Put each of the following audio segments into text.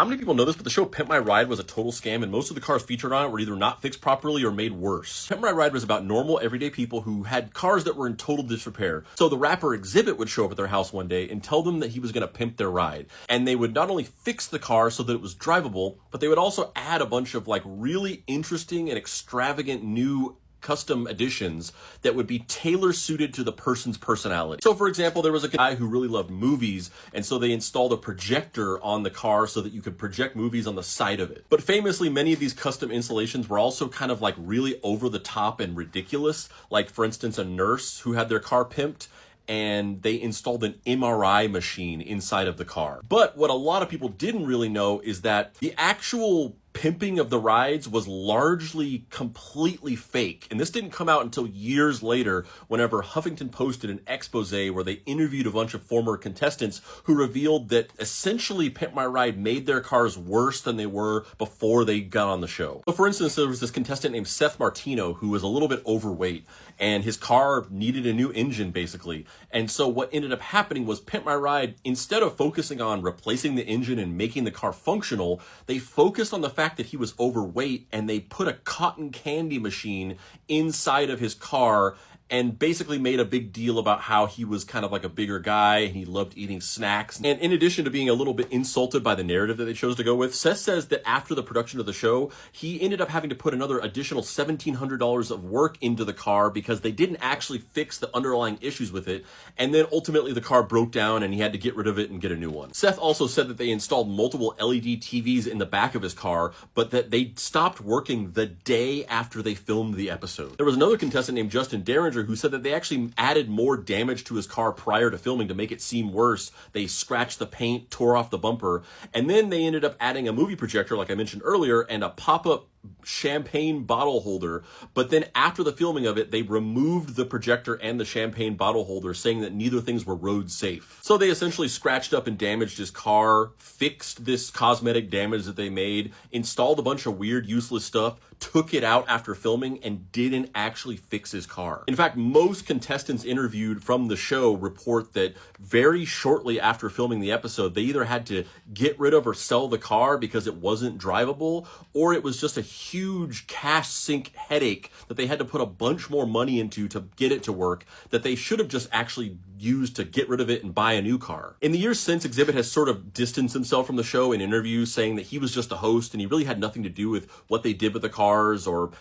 Not many people know this, but the show Pimp My Ride was a total scam, and most of the cars featured on it were either not fixed properly or made worse. Pimp My Ride was about normal, everyday people who had cars that were in total disrepair. So the rapper Exhibit would show up at their house one day and tell them that he was going to pimp their ride. And they would not only fix the car so that it was drivable, but they would also add a bunch of like really interesting and extravagant new custom additions that would be tailor suited to the person's personality. So for example, there was a guy who really loved movies, and so they installed a projector on the car so that you could project movies on the side of it. But famously, many of these custom installations were also kind of like really over the top and ridiculous. Like for instance, a nurse who had their car pimped, and they installed an MRI machine inside of the car. But what a lot of people didn't really know is that the actual pimping of the rides was largely completely fake. And this didn't come out until years later, whenever Huffington posted an expose where they interviewed a bunch of former contestants who revealed that essentially Pimp My Ride made their cars worse than they were before they got on the show. So for instance, there was this contestant named Seth Martino who was a little bit overweight, and his car needed a new engine basically. And so what ended up happening was Pimp My Ride, instead of focusing on replacing the engine and making the car functional, they focused on the fact that he was overweight, and they put a cotton candy machine inside of his car and basically made a big deal about how he was kind of like a bigger guy and he loved eating snacks. And in addition to being a little bit insulted by the narrative that they chose to go with, Seth says that after the production of the show, he ended up having to put another additional $1,700 of work into the car because they didn't actually fix the underlying issues with it. And then ultimately the car broke down and he had to get rid of it and get a new one. Seth also said that they installed multiple LED TVs in the back of his car, but that they stopped working the day after they filmed the episode. There was another contestant named Justin Derringer who said that they actually added more damage to his car prior to filming to make it seem worse. They scratched the paint, tore off the bumper, and then they ended up adding a movie projector, like I mentioned earlier, and a pop-up champagne bottle holder. But then after the filming of it, they removed the projector and the champagne bottle holder, saying that neither things were road safe. So they essentially scratched up and damaged his car, fixed this cosmetic damage that they made, installed a bunch of weird useless stuff, took it out after filming, and didn't actually fix his car. In fact, most contestants interviewed from the show report that very shortly after filming the episode, they either had to get rid of or sell the car because it wasn't drivable, or it was just a huge cash sink headache that they had to put a bunch more money into to get it to work that they should have just actually used to get rid of it and buy a new car. In the years since, Exhibit has sort of distanced himself from the show in interviews, saying that he was just a host and he really had nothing to do with what they did with the cars or,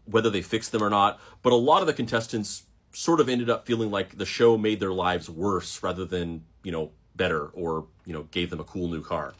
whether they fixed them or not. But a lot of the contestants sort of ended up feeling like the show made their lives worse rather than, better or, gave them a cool new car.